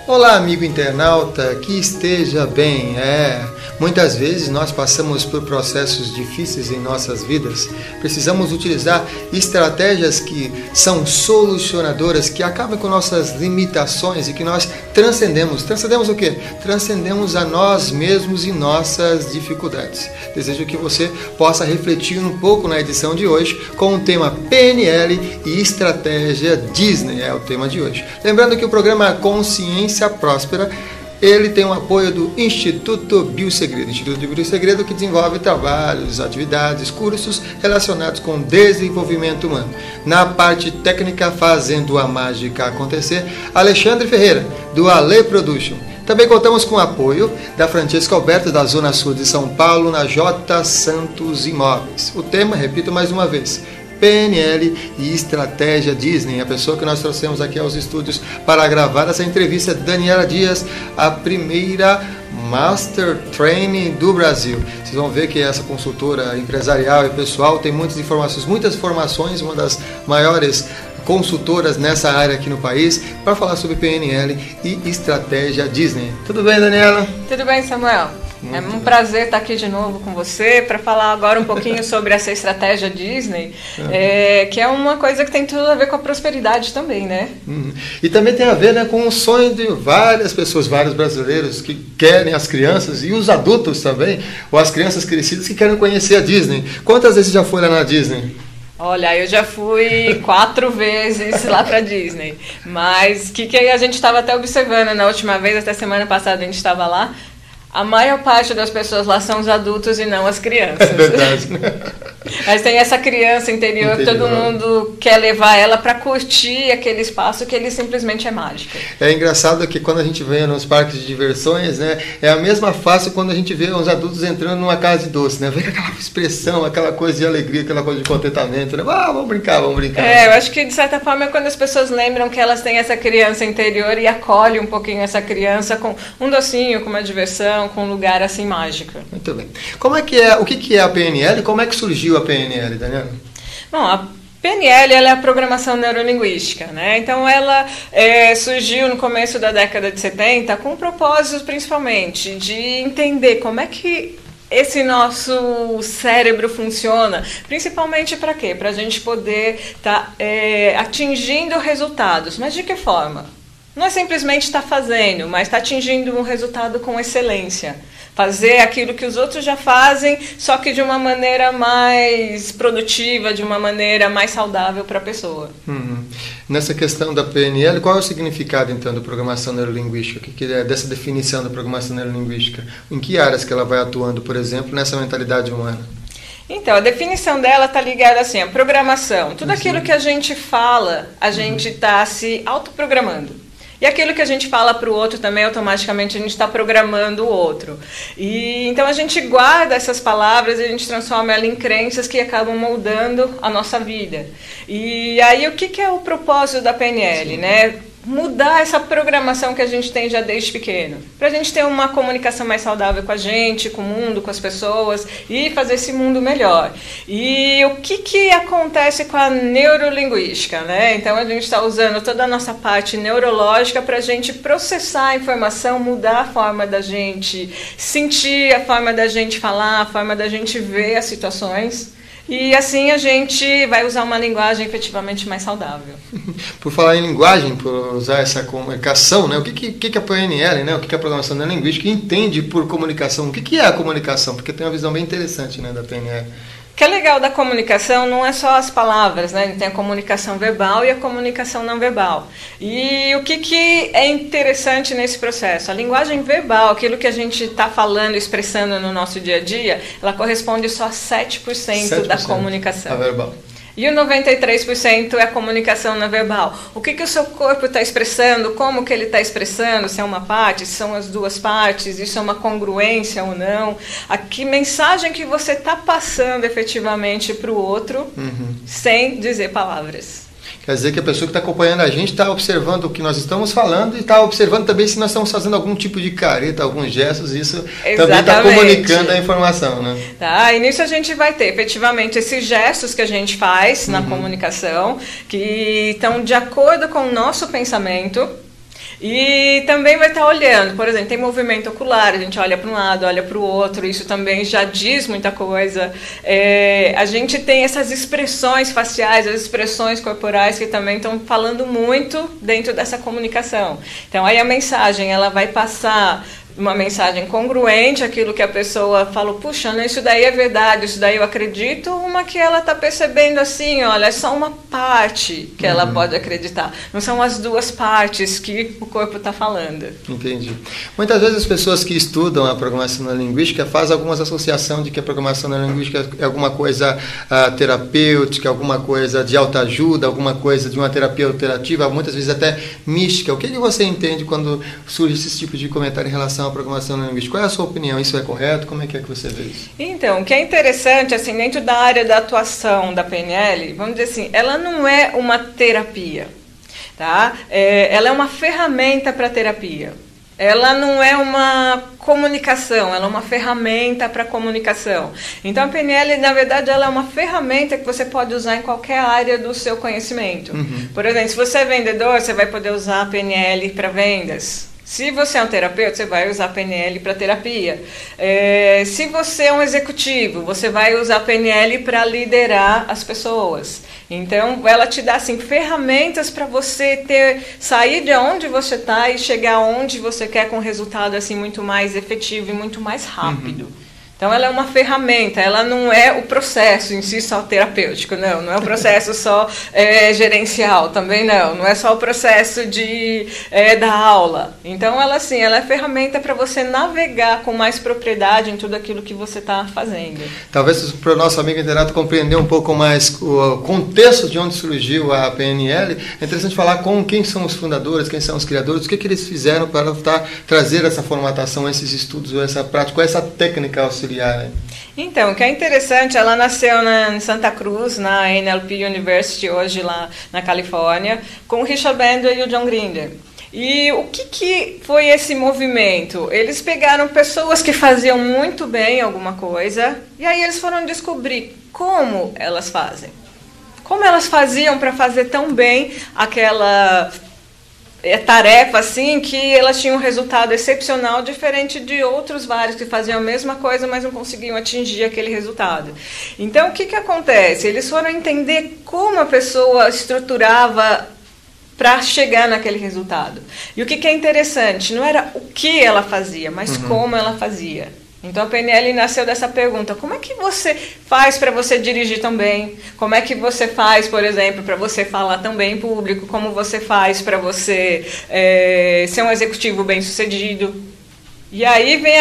Olá, amigo internauta, que esteja bem. Muitas vezes nós passamos por processos difíceis em nossas vidas. Precisamos utilizar estratégias que são solucionadoras, que acabam com nossas limitações e que nós transcendemos. Transcendemos o quê? Transcendemos a nós mesmos e nossas dificuldades. Desejo que você possa refletir um pouco na edição de hoje com o tema PNL e estratégia Disney, é o tema de hoje. Lembrando que o programa Consciência Próspera, ele tem o apoio do Instituto Biosegredo, Instituto de Biosegredo, que desenvolve trabalhos, atividades, cursos relacionados com desenvolvimento humano. Na parte técnica, fazendo a mágica acontecer, Alexandre Ferreira, do Ale Production. Também contamos com o apoio da Francesca Alberto, da Zona Sul de São Paulo, na J. Santos Imóveis. O tema, repito mais uma vez, PNL e estratégia Disney. A pessoa que nós trouxemos aqui aos estúdios para gravar essa entrevista é Daniela Dias, a primeira Master Training do Brasil. Vocês vão ver que essa consultora empresarial e pessoal tem muitas informações, uma das maiores consultoras nessa área aqui no país, para falar sobre PNL e estratégia Disney. Tudo bem, Daniela? Tudo bem, Samuel. É um prazer estar aqui de novo com você para falar agora um pouquinho sobre essa estratégia Disney, que é uma coisa que tem tudo a ver com a prosperidade também, né? E também tem a ver, né, com o sonho de várias pessoas, vários brasileiros que querem, as crianças e os adultos também, ou as crianças crescidas que querem conhecer a Disney. Quantas vezes já foi lá na Disney? Olha, eu já fui 4 vezes lá para Disney, mas que a gente estava até observando na última vez, até semana passada a gente estava lá. A maior parte das pessoas lá são os adultos e não as crianças. É verdade. Mas tem essa criança interior que todo mundo quer levar ela para curtir aquele espaço que ele simplesmente é mágico. É engraçado que quando a gente vê nos parques de diversões, né, é a mesma face quando a gente vê os adultos entrando numa casa de doce, né? Vê aquela expressão, aquela coisa de alegria, aquela coisa de contentamento, né? Vamos brincar, vamos brincar. Eu acho que de certa forma é quando as pessoas lembram que elas têm essa criança interior e acolhem um pouquinho essa criança com um docinho, com uma diversão, com um lugar assim mágico. Muito bem. O que é a PNL? Como é que surgiu a PNL, Daniela? Bom, a PNL ela é a programação neurolinguística, né? Então ela surgiu no começo da década de 70 com o propósito principalmente de entender como é que esse nosso cérebro funciona, principalmente para quê? Para a gente poder estar atingindo resultados. Mas de que forma? Não é simplesmente estar fazendo, mas estar atingindo um resultado com excelência. Fazer aquilo que os outros já fazem, só que de uma maneira mais produtiva, de uma maneira mais saudável para a pessoa. Nessa questão da PNL, qual é o significado, então, da programação neurolinguística? O que é dessa definição da programação neurolinguística? Em que áreas que ela vai atuando, por exemplo, nessa mentalidade humana? Então, a definição dela está ligada assim, a programação. Tudo aquilo que a gente fala, a gente está se autoprogramando. E aquilo que a gente fala para o outro também, automaticamente a gente está programando o outro. E então a gente guarda essas palavras e a gente transforma elas em crenças que acabam moldando a nossa vida. E aí o que é o propósito da PNL, né? Mudar essa programação que a gente tem já desde pequeno, para a gente ter uma comunicação mais saudável com a gente, com o mundo, com as pessoas e fazer esse mundo melhor. E o que acontece com a neurolinguística, né? Então a gente está usando toda a nossa parte neurológica para a gente processar a informação, mudar a forma da gente sentir, a forma da gente falar, a forma da gente ver as situações. E assim a gente vai usar uma linguagem efetivamente mais saudável. Por falar em linguagem, por usar essa comunicação, né? O que é a PNL, né? O que é a programação neurolinguística? Entende por comunicação? O que é a comunicação? Porque tem uma visão bem interessante, né, da PNL. O que é legal da comunicação não é só as palavras, né? Tem a comunicação verbal e a comunicação não verbal. E o que é interessante nesse processo? A linguagem verbal, aquilo que a gente está falando, expressando no nosso dia a dia, ela corresponde só a 7% da comunicação. A verbal. E o 93% é a comunicação não verbal. O que o seu corpo está expressando, como que ele está expressando, se é uma parte, se são as duas partes, isso é uma congruência ou não. A que mensagem que você está passando efetivamente para o outro, sem dizer palavras. Quer dizer que a pessoa que está acompanhando a gente está observando o que nós estamos falando e está observando também se nós estamos fazendo algum tipo de careta, alguns gestos, isso também está comunicando a informação, né? Tá, e nisso a gente vai ter efetivamente esses gestos que a gente faz na comunicação, que estão de acordo com o nosso pensamento. E também vai estar olhando, por exemplo, tem movimento ocular, a gente olha para um lado, olha para o outro, isso também já diz muita coisa. A gente tem essas expressões faciais, as expressões corporais que também estão falando muito dentro dessa comunicação. Então aí a mensagem, ela vai passar uma mensagem congruente, aquilo que a pessoa falou, puxa, né, isso daí é verdade, isso daí eu acredito, uma que ela está percebendo assim, olha, é só uma parte que ela pode acreditar, não são as duas partes que o corpo está falando. Entendi. Muitas vezes as pessoas que estudam a programação neurolinguística fazem algumas associações de que a programação neurolinguística é alguma coisa terapêutica, alguma coisa de autoajuda, alguma coisa de uma terapia alterativa, muitas vezes até mística. O que você entende quando surge esse tipo de comentário em relação à programação neurolinguística? Qual é a sua opinião? Isso é correto? Como é que você vê isso? Então, o que é interessante, assim, dentro da área da atuação da PNL, vamos dizer assim, ela não é uma terapia, tá? Ela é uma ferramenta para terapia. Ela não é uma comunicação, ela é uma ferramenta para comunicação. Então, a PNL, na verdade, ela é uma ferramenta que você pode usar em qualquer área do seu conhecimento. Por exemplo, se você é vendedor, você vai poder usar a PNL para vendas. Se você é um terapeuta, você vai usar a PNL para terapia. Se você é um executivo, você vai usar a PNL para liderar as pessoas. Então, ela te dá assim, ferramentas para você sair de onde você está e chegar onde você quer com um resultado assim, muito mais efetivo e muito mais rápido. Então, ela é uma ferramenta, ela não é o processo em si só terapêutico, não é o processo só gerencial, também não é só o processo da aula. Então, ela é ferramenta para você navegar com mais propriedade em tudo aquilo que você está fazendo. Talvez para o nosso amigo internato compreender um pouco mais o contexto de onde surgiu a PNL, é interessante falar com quem são os fundadores, quem são os criadores, o que eles fizeram para trazer essa formatação, esses estudos, essa prática, essa técnica auxiliar. Então, o que é interessante, ela nasceu em Santa Cruz, na NLP University, hoje lá na Califórnia, com o Richard Bandler e o John Grinder. E o que foi esse movimento? Eles pegaram pessoas que faziam muito bem alguma coisa, e aí eles foram descobrir como elas fazem. Como elas faziam para fazer tão bem aquela tarefa assim, que elas tinham um resultado excepcional, diferente de outros vários que faziam a mesma coisa, mas não conseguiam atingir aquele resultado. Então, o que acontece? Eles foram entender como a pessoa estruturava para chegar naquele resultado. E o que é interessante, não era o que ela fazia, mas como ela fazia. Então, a PNL nasceu dessa pergunta: como é que você faz para você dirigir tão bem? Como é que você faz, por exemplo, para você falar tão bem em público? Como você faz para você ser um executivo bem-sucedido? E aí vem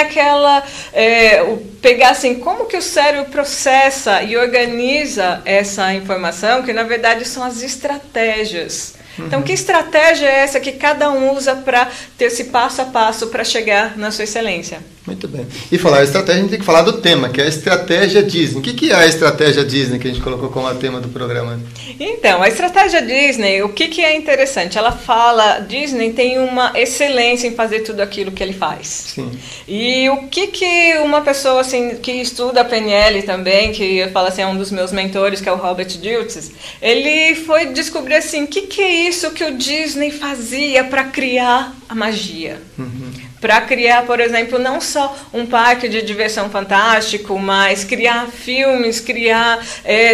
pegar assim, como que o cérebro processa e organiza essa informação, que na verdade são as estratégias. Então, que estratégia é essa que cada um usa para ter esse passo a passo para chegar na sua excelência? Muito bem. E falar de estratégia, a gente tem que falar do tema, que é a estratégia Disney. O que é a estratégia Disney que a gente colocou como tema do programa? Então, a estratégia Disney, o que é interessante? Ela fala, Disney tem uma excelência em fazer tudo aquilo que ele faz. Sim. E o que uma pessoa assim, que estuda a PNL também, que eu falo assim, é um dos meus mentores, que é o Robert Dilts, ele foi descobrir assim, o que é isso que o Disney fazia para criar a magia. Para criar, por exemplo, não só um parque de diversão fantástico, mas criar filmes, criar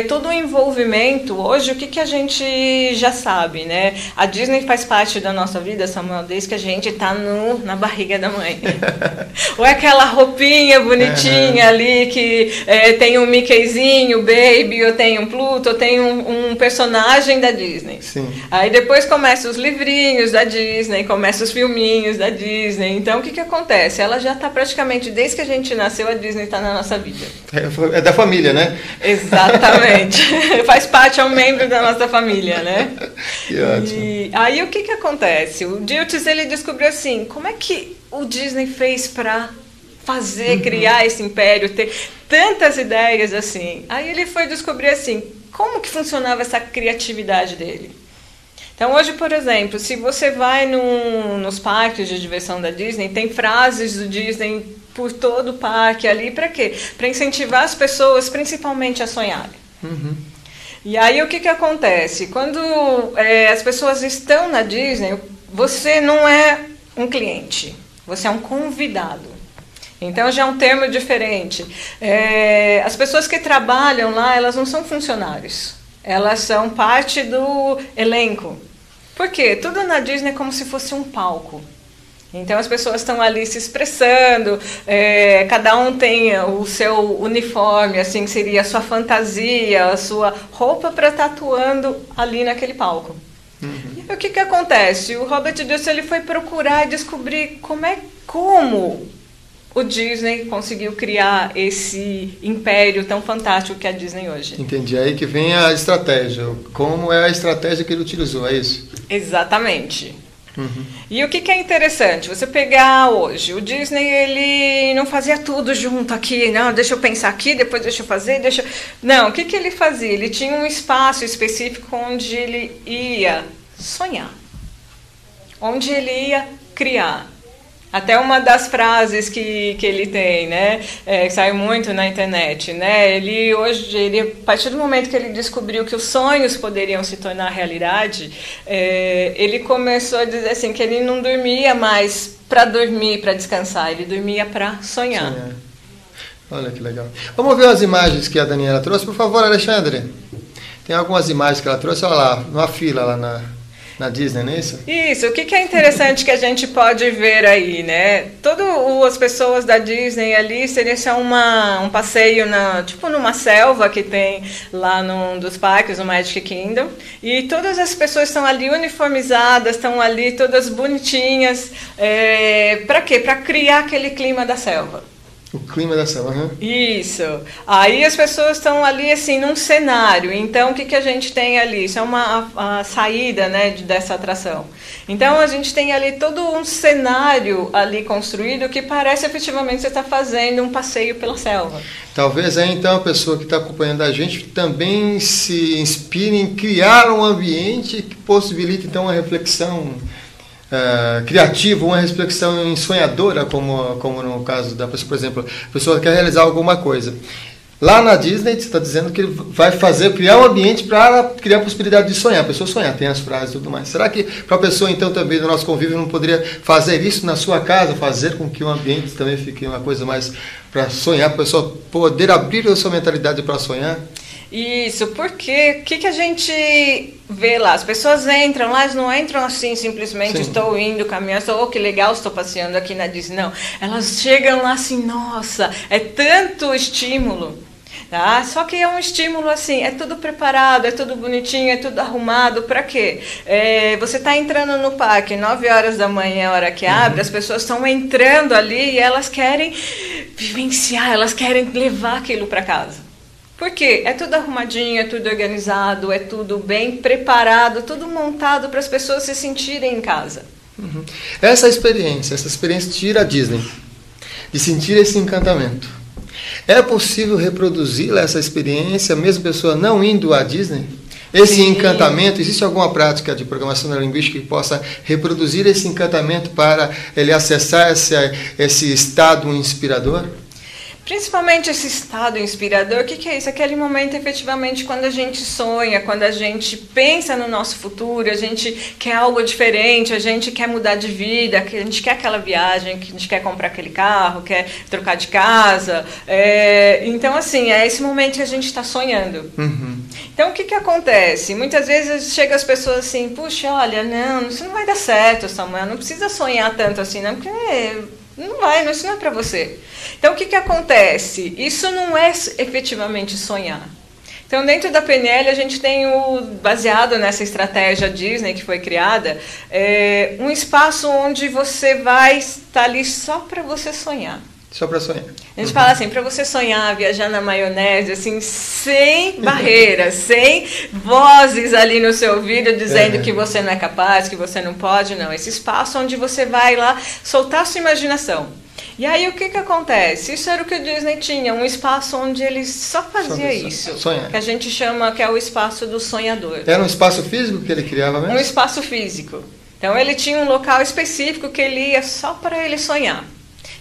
todo o envolvimento. Hoje, o que a gente já sabe, né? A Disney faz parte da nossa vida, Samuel, desde que a gente está na barriga da mãe. Ou é aquela roupinha bonitinha ali que tem um Mickeyzinho, Baby, ou tem um Pluto, ou tem um personagem da Disney. Sim. Aí depois começam os livrinhos da Disney, começam os filminhos da Disney. Então, o que acontece? Ela já está praticamente, desde que a gente nasceu, a Disney está na nossa vida. É da família, né? Exatamente. Faz parte, é um membro da nossa família, né? Que ótimo. E aí, o que acontece? O Dilts, ele descobriu assim, como é que o Disney fez para criar esse império, ter tantas ideias assim. Aí ele foi descobrir assim, como que funcionava essa criatividade dele. Então, hoje, por exemplo, se você vai nos parques de diversão da Disney, tem frases do Disney por todo o parque ali, para quê? Para incentivar as pessoas, principalmente, a sonharem. E aí, o que acontece? Quando as pessoas estão na Disney, você não é um cliente, você é um convidado. Então já é um termo diferente. As pessoas que trabalham lá, elas não são funcionários, elas são parte do elenco. Por quê? Tudo na Disney é como se fosse um palco. Então as pessoas estão ali se expressando, cada um tem o seu uniforme, assim, que seria a sua fantasia, a sua roupa para estar atuando ali naquele palco. Uhum. E o que acontece? O Robert Dilson, ele foi procurar e descobrir como o Disney conseguiu criar esse império tão fantástico que é a Disney hoje. Entendi. Aí que vem a estratégia. Como é a estratégia que ele utilizou, é isso? Exatamente. Uhum. E o que é interessante, você pegar hoje, o Disney, ele não fazia tudo junto aqui, não, deixa eu pensar aqui, depois deixa eu fazer, Não, o que ele fazia? Ele tinha um espaço específico onde ele ia sonhar, onde ele ia criar. Até uma das frases que ele tem, né, que saiu muito na internet, né, a partir do momento que ele descobriu que os sonhos poderiam se tornar realidade, ele começou a dizer assim, que ele não dormia mais para dormir, para descansar, ele dormia para sonhar. Olha que legal. Vamos ver as imagens que a Daniela trouxe, por favor, Alexandre. Tem algumas imagens que ela trouxe, olha lá, numa fila lá na Disney, não é isso? Isso, o que é interessante que a gente pode ver aí, né? Todas as pessoas da Disney ali seria só um passeio tipo numa selva que tem lá num dos parques, no Magic Kingdom, e todas as pessoas estão ali uniformizadas, estão ali todas bonitinhas, para quê? Para criar aquele clima da selva. O clima da selva, né? Isso. Aí as pessoas estão ali, assim, num cenário. Então, o que a gente tem ali? Isso é a saída, né, dessa atração. Então, a gente tem ali todo um cenário ali construído que parece efetivamente que você está fazendo um passeio pela selva. Talvez aí, então, a pessoa que está acompanhando a gente também se inspire em criar um ambiente que possibilite, então, uma reflexão criativa, uma reflexão sonhadora, como no caso da pessoa, por exemplo, a pessoa quer realizar alguma coisa. Lá na Disney, você está dizendo que ele vai criar um ambiente para criar a possibilidade de sonhar. A pessoa sonhar, tem as frases e tudo mais. Será que para a pessoa, então, também no nosso convívio, não poderia fazer isso na sua casa, fazer com que o ambiente também fique uma coisa mais para sonhar, para a pessoa poder abrir a sua mentalidade para sonhar? Isso, porque o que a gente vê lá? As pessoas entram lá, elas não entram assim, simplesmente Sim. Estou indo, caminhando, que legal, estou passeando aqui na Disney. Não, elas chegam lá assim, nossa, é tanto estímulo. Tá? Só que é um estímulo assim, é tudo preparado, é tudo bonitinho, é tudo arrumado, para quê? Você está entrando no parque 9 horas da manhã, a hora que abre, as pessoas estão entrando ali e elas querem vivenciar, elas querem levar aquilo para casa. Por quê? É tudo arrumadinho, é tudo organizado, é tudo bem preparado, tudo montado para as pessoas se sentirem em casa. Uhum. Essa experiência tira a Disney de sentir esse encantamento. É possível reproduzir essa experiência, mesmo a pessoa não indo à Disney? Esse Sim. encantamento, existe alguma prática de programação neurolinguística que possa reproduzir esse encantamento para ele acessar esse estado inspirador? Principalmente esse estado inspirador, o que é isso? Aquele momento, efetivamente, quando a gente sonha, quando a gente pensa no nosso futuro, a gente quer algo diferente, a gente quer mudar de vida, a gente quer aquela viagem, que a gente quer comprar aquele carro, quer trocar de casa. Então, assim, é esse momento que a gente está sonhando. Uhum. Então, o que acontece? Muitas vezes chegam as pessoas assim, puxa, olha, não, isso não vai dar certo, Samuel, não precisa sonhar tanto assim, não, porque não vai, isso não é para você. Então, o que acontece? Isso não é efetivamente sonhar. Então, dentro da PNL, a gente tem, baseado nessa estratégia Disney que foi criada, um espaço onde você vai estar ali só para você sonhar. Só para sonhar. A gente fala assim, para você sonhar, viajar na maionese, assim, sem barreiras, sem vozes ali no seu ouvido dizendo que você não é capaz, que você não pode, não. Esse espaço onde você vai lá soltar a sua imaginação. E aí o que acontece? Isso era o que o Disney tinha, um espaço onde ele só fazia isso. Sonhar. Que a gente chama, que é o espaço do sonhador. Era um espaço físico que ele criava mesmo? Um espaço físico. Então ele tinha um local específico que ele ia só para ele sonhar.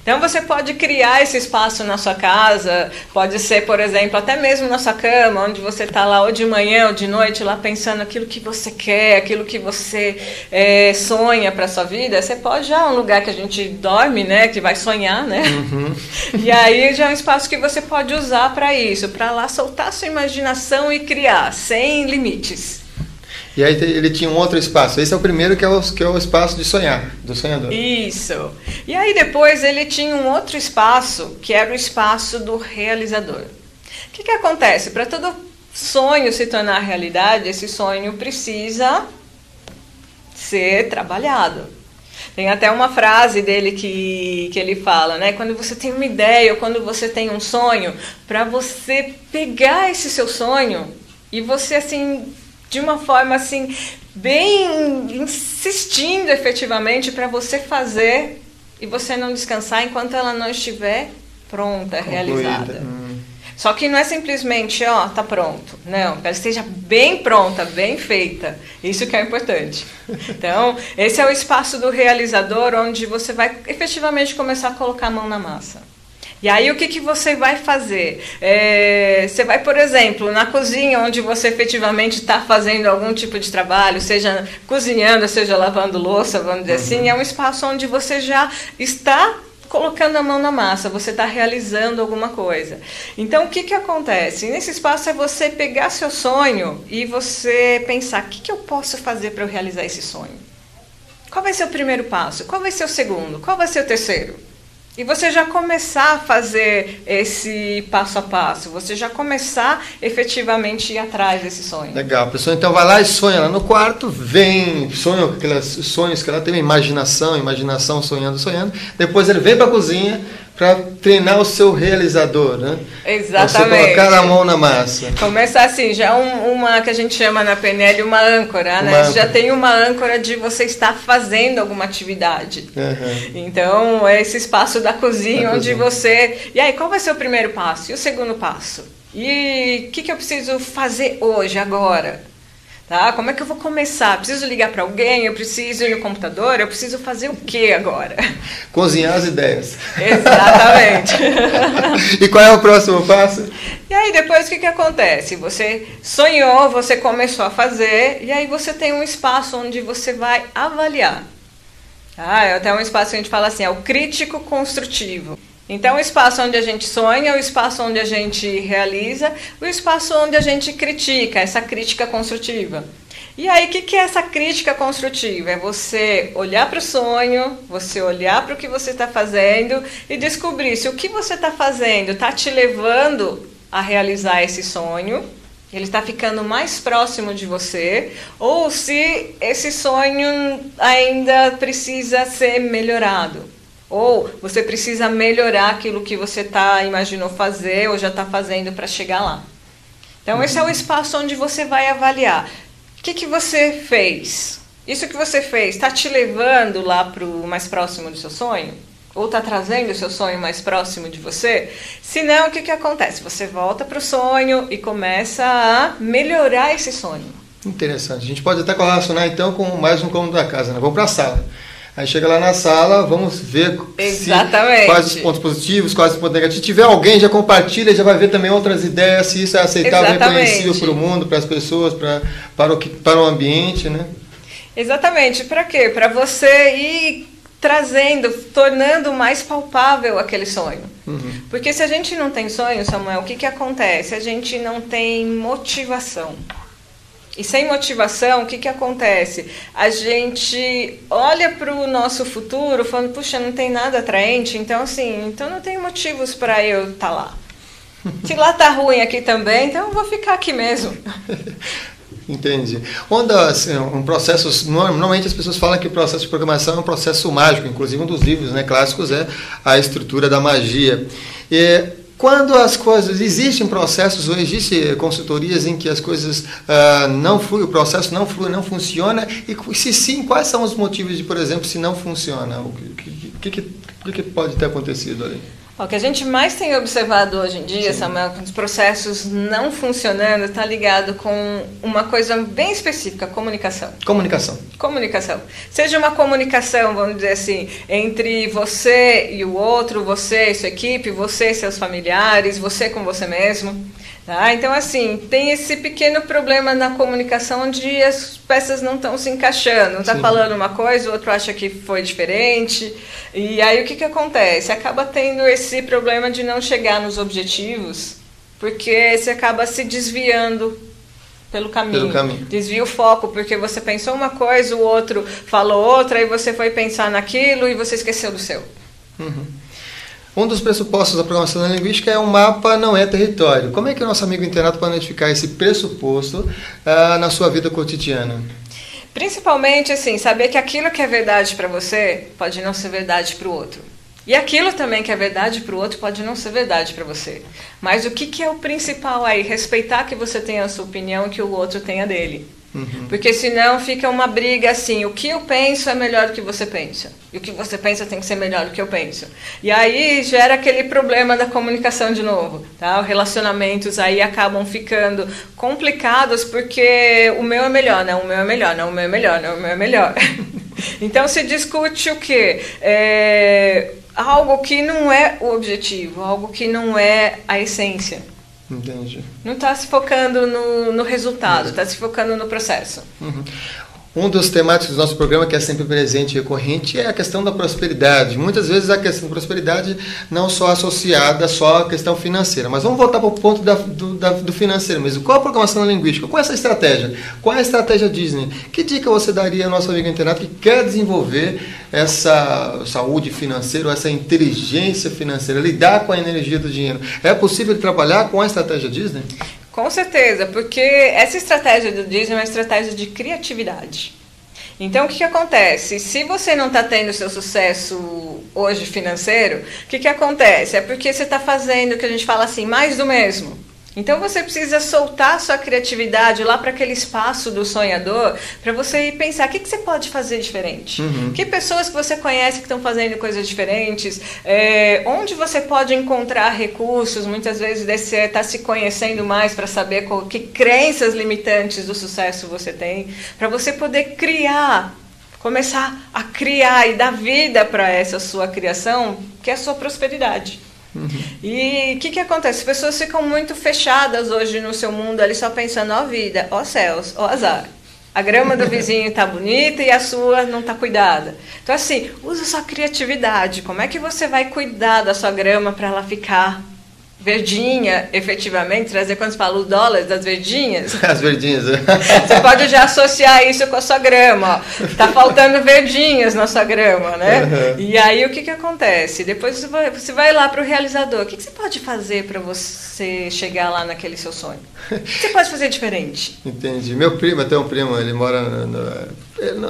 Então você pode criar esse espaço na sua casa, pode ser, por exemplo, até mesmo na sua cama, onde você está lá ou de manhã ou de noite, lá pensando aquilo que você quer, aquilo que você sonha para a sua vida. Você pode já um lugar que a gente dorme, né, que vai sonhar, né? Uhum. E aí já é um espaço que você pode usar para isso, para lá soltar a sua imaginação e criar, sem limites. E aí ele tinha um outro espaço. Esse é o primeiro, que é o espaço de sonhar, do sonhador. Isso. E aí depois ele tinha um outro espaço, que era o espaço do realizador. O que acontece? Para todo sonho se tornar realidade, esse sonho precisa ser trabalhado. Tem até uma frase dele que ele fala, né? Quando você tem uma ideia ou quando você tem um sonho, para você pegar esse seu sonho e você, assim, de uma forma assim, bem insistindo efetivamente para você fazer e você não descansar enquanto ela não estiver pronta, concluída, realizada. Só que não é simplesmente, tá pronto. Não, que ela esteja bem pronta, bem feita. Isso que é importante. Então, esse é o espaço do realizador, onde você vai efetivamente começar a colocar a mão na massa. E aí o que você vai fazer? Você vai, por exemplo, na cozinha, onde você efetivamente está fazendo algum tipo de trabalho, seja cozinhando, seja lavando louça, vamos dizer assim, é um espaço onde você já está colocando a mão na massa, você está realizando alguma coisa. Então, o que acontece? Nesse espaço é você pegar seu sonho e você pensar, o que eu posso fazer para eu realizar esse sonho? Qual vai ser o primeiro passo? Qual vai ser o segundo? Qual vai ser o terceiro? E você já começar a fazer esse passo a passo, você já começar efetivamente a ir atrás desse sonho. Legal, a pessoa então vai lá e sonha lá no quarto, sonha aqueles sonhos que ela tem, imaginação, sonhando. Depois ele vem para a cozinha para treinar o seu realizador, né? Exatamente. Você colocar a mão na massa. Começar assim, já uma que a gente chama na PNL uma âncora, né? Você já tem uma âncora de você estar fazendo alguma atividade. Uhum. Então, é esse espaço da cozinha onde você... E aí, qual vai ser o primeiro passo? E o segundo passo? E o que eu preciso fazer hoje, agora? Tá? Como é que eu vou começar? Preciso ligar para alguém? Eu preciso ir no computador? Eu preciso fazer o que agora? Cozinhar as ideias. Exatamente. E qual é o próximo passo? E aí depois o que acontece? Você sonhou, você começou a fazer, e aí você tem um espaço onde você vai avaliar. É até um espaço que a gente fala assim, é o crítico construtivo. Então, o espaço onde a gente sonha, o espaço onde a gente realiza, o espaço onde a gente critica, essa crítica construtiva. E aí, o que é essa crítica construtiva? É você olhar para o sonho, você olhar para o que você está fazendo e descobrir se o que você está fazendo está te levando a realizar esse sonho, ele está ficando mais próximo de você, ou se esse sonho ainda precisa ser melhorado. Ou você precisa melhorar aquilo que você imaginou fazer ou já está fazendo para chegar lá. Então, esse é o espaço onde você vai avaliar. O que você fez? Isso que você fez está te levando lá para o mais próximo do seu sonho? Ou está trazendo o seu sonho mais próximo de você? Se não, o que acontece? Você volta para o sonho e começa a melhorar esse sonho. Interessante. A gente pode até correlacionar então com mais um cômodo da casa, né? Vamos para a sala. Aí chega lá na sala, vamos ver quais os pontos positivos, quais os pontos negativos. Se tiver alguém, já compartilha, já vai ver também outras ideias, se isso é aceitável, reconhecível para o mundo, para as pessoas, para o ambiente, né? Exatamente. Para quê? Para você ir trazendo, tornando mais palpável aquele sonho. Uhum. Porque se a gente não tem sonho, Samuel, o que acontece? A gente não tem motivação. E sem motivação, o que acontece? A gente olha para o nosso futuro falando, puxa, não tem nada atraente, então assim, então não tem motivos para eu estar lá. Se lá tá ruim aqui também, então eu vou ficar aqui mesmo. Entendi. Um processo, normalmente as pessoas falam que o processo de programação é um processo mágico, inclusive um dos livros, né, clássicos é A Estrutura da Magia. Quando as coisas, existem processos ou existem consultorias em que as coisas não fluem, o processo não flui, não funciona, e se sim, quais são os motivos de, por exemplo, se não funciona? O que pode ter acontecido ali? O que a gente mais tem observado hoje em dia, Sim. Samuel, com os processos não funcionando, está ligado com uma coisa bem específica, comunicação. Comunicação. Seja uma comunicação, vamos dizer assim, entre você e o outro, você e sua equipe, você e seus familiares, você com você mesmo. Tá? Então, assim, tem esse pequeno problema na comunicação onde as peças não estão se encaixando. Um está falando uma coisa, o outro acha que foi diferente. E aí o que acontece? Acaba tendo esse problema de não chegar nos objetivos, porque você acaba se desviando pelo caminho. Desvia o foco, porque você pensou uma coisa, o outro falou outra, aí você foi pensar naquilo e você esqueceu do seu. Um dos pressupostos da programação linguística é um mapa não é território. Como é que o nosso amigo internato pode identificar esse pressuposto na sua vida cotidiana? Principalmente, assim, saber que aquilo que é verdade para você pode não ser verdade para o outro. E aquilo também que é verdade para o outro pode não ser verdade para você. Mas o que é o principal aí? Respeitar que você tenha a sua opinião e que o outro tenha a dele. Porque senão fica uma briga assim, o que eu penso é melhor do que você pensa. E o que você pensa tem que ser melhor do que eu penso. E aí gera aquele problema da comunicação de novo. Tá? Os relacionamentos aí acabam ficando complicados porque o meu é melhor, não, o meu é melhor, não, o meu é melhor, não, o meu é melhor. Então se discute o quê? Algo que não é o objetivo, algo que não é a essência. Entendi. Não está se focando no resultado, está se focando no processo. Um dos temáticos do nosso programa que é sempre presente e recorrente é a questão da prosperidade. Muitas vezes a questão da prosperidade não só associada só à questão financeira. Mas vamos voltar para o ponto do financeiro mesmo. Qual a programação linguística? Qual é essa estratégia? Qual é a estratégia Disney? Que dica você daria ao nosso amigo internato que quer desenvolver essa saúde financeira, essa inteligência financeira, lidar com a energia do dinheiro? É possível trabalhar com a estratégia Disney? Com certeza, porque essa estratégia do Disney é uma estratégia de criatividade. Então, o que acontece? Se você não está tendo seu sucesso hoje financeiro, o que acontece? É porque você está fazendo o que a gente fala assim, mais do mesmo. Então, você precisa soltar sua criatividade lá para aquele espaço do sonhador, para você ir pensar, o que você pode fazer diferente? Que pessoas que você conhece que estão fazendo coisas diferentes? Onde você pode encontrar recursos? Muitas vezes você está se conhecendo mais para saber que crenças limitantes do sucesso você tem, para você poder criar, começar a criar e dar vida para essa sua criação, que é a sua prosperidade. E o que acontece? As pessoas ficam muito fechadas hoje no seu mundo, ali só pensando, ó vida, ó céus, ó azar. A grama do vizinho está bonita e a sua não está cuidada. Então assim, usa sua criatividade. Como é que você vai cuidar da sua grama para ela ficar verdinha, efetivamente, trazer, quando você fala os dólares das verdinhas. As verdinhas. Você pode já associar isso com a sua grama, ó. Tá faltando verdinhas na sua grama, né? Uhum. E aí o que acontece? Depois você vai lá para o realizador. O que você pode fazer para você chegar lá naquele seu sonho? O que você pode fazer diferente? Entendi. Meu primo, até um primo, ele mora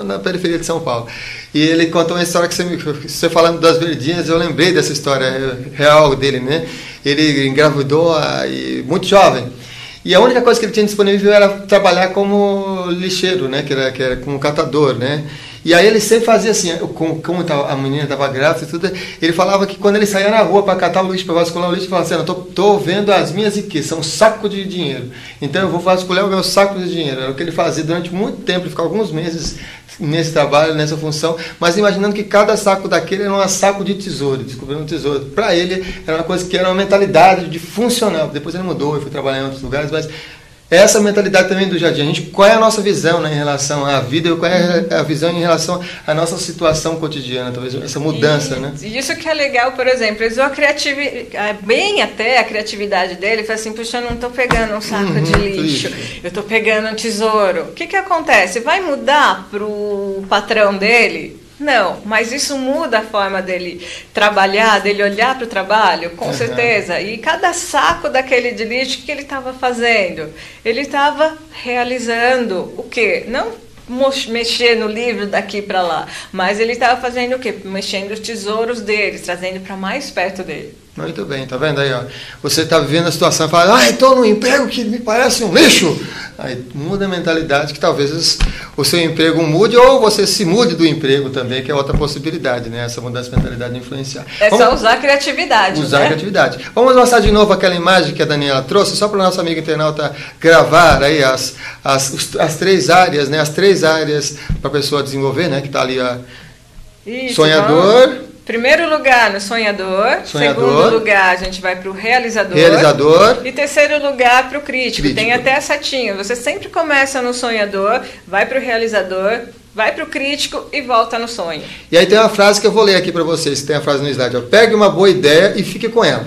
na periferia de São Paulo. E ele contou uma história que você falando das verdinhas, eu lembrei dessa história real dele, né? Ele engravidou muito jovem. E a única coisa que ele tinha disponível era trabalhar como lixeiro, né? Que era como catador, né? E aí ele sempre fazia assim, como a menina estava grávida e tudo, ele falava que quando ele saía na rua para catar o lixo, para vasculhar o lixo, ele falava assim, estou vendo as minhas riquezas, são um saco de dinheiro. Então eu vou vasculhar o meu saco de dinheiro. Era o que ele fazia durante muito tempo, ele ficava alguns meses nesse trabalho, nessa função, mas imaginando que cada saco daquele era um saco de tesouro, descobrindo um tesouro. Para ele era uma coisa que era uma mentalidade de funcional. Depois ele mudou e foi trabalhar em outros lugares, mas essa mentalidade também do Jardim. A gente, qual é a nossa visão, né, em relação à vida e qual é a visão em relação à nossa situação cotidiana, talvez essa mudança, né? Isso que é legal, por exemplo, ele usou a criatividade, bem até a criatividade dele, foi assim, puxa, eu não estou pegando um saco de lixo, eu estou pegando um tesouro. O que acontece? Vai mudar para o patrão dele? Não, mas isso muda a forma dele trabalhar, dele olhar para o trabalho, com certeza. E cada saco daquele de lixo, o que ele estava fazendo? Ele estava realizando o quê? Não mexer no livro daqui para lá, mas ele estava fazendo o quê? Mexendo os tesouros dele, trazendo para mais perto dele. Muito bem, tá vendo aí, ó? Você está vivendo a situação e fala, estou num emprego que me parece um lixo. Aí muda a mentalidade, que talvez o seu emprego mude ou você se mude do emprego também, que é outra possibilidade, né? Essa mudança de mentalidade influenciar. Só usar a criatividade. Usar a criatividade. Vamos mostrar de novo aquela imagem que a Daniela trouxe, só para o nosso amigo internauta gravar aí as 3 áreas, né? As 3 áreas para a pessoa desenvolver, né? Que está ali, ó. Isso, Sonhador. Vamos. Primeiro lugar no sonhador. Segundo lugar, a gente vai para o realizador. E terceiro lugar para o crítico. Tem até a setinha. Você sempre começa no sonhador, vai para o realizador, vai para o crítico e volta no sonho. E aí tem uma frase que eu vou ler aqui para vocês. Tem a frase no slide. Ó. Pegue uma boa ideia e fique com ela.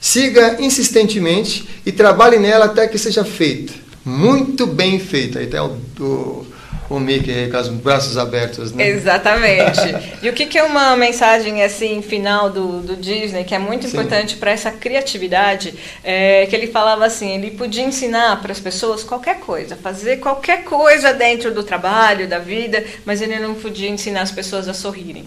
Siga insistentemente e trabalhe nela até que seja feita. Muito bem feita. Aí tem o Mickey com os braços abertos, né? Exatamente. E o que é uma mensagem assim final do Disney, que é muito importante para essa criatividade, que ele falava assim, ele podia ensinar para as pessoas qualquer coisa, fazer qualquer coisa dentro do trabalho, da vida, mas ele não podia ensinar as pessoas a sorrirem.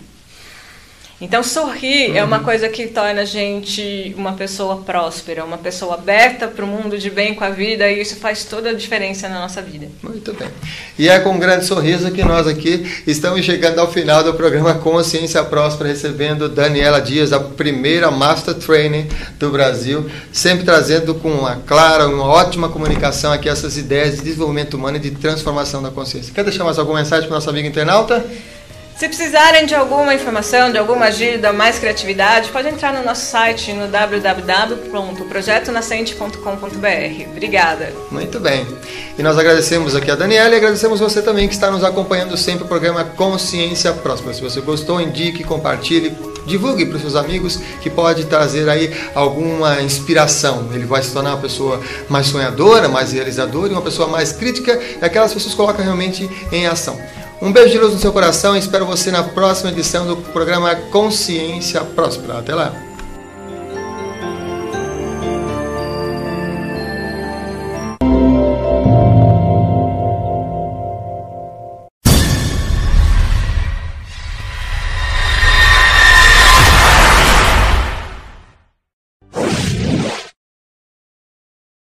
Então, sorrir é uma coisa que torna a gente uma pessoa próspera, uma pessoa aberta para o mundo de bem com a vida, e isso faz toda a diferença na nossa vida. Muito bem. E é com um grande sorriso que nós aqui estamos chegando ao final do programa Consciência Próspera, recebendo Daniela Dias, a primeira Master Trainer do Brasil, sempre trazendo com uma clara, uma ótima comunicação aqui essas ideias de desenvolvimento humano e de transformação da consciência. Quer deixar mais alguma mensagem para o nosso amigo internauta? Se precisarem de alguma informação, de alguma ajuda, mais criatividade, pode entrar no nosso site no www.projetonascente.com.br. Obrigada. Muito bem. E nós agradecemos aqui a Daniela e agradecemos você também que está nos acompanhando sempre o programa Consciência Próspera. Se você gostou, indique, compartilhe, divulgue para os seus amigos, que pode trazer aí alguma inspiração. Ele vai se tornar uma pessoa mais sonhadora, mais realizadora e uma pessoa mais crítica, e aquelas pessoas que colocam realmente em ação. Um beijo de luz no seu coração e espero você na próxima edição do programa Consciência Próspera. Até lá!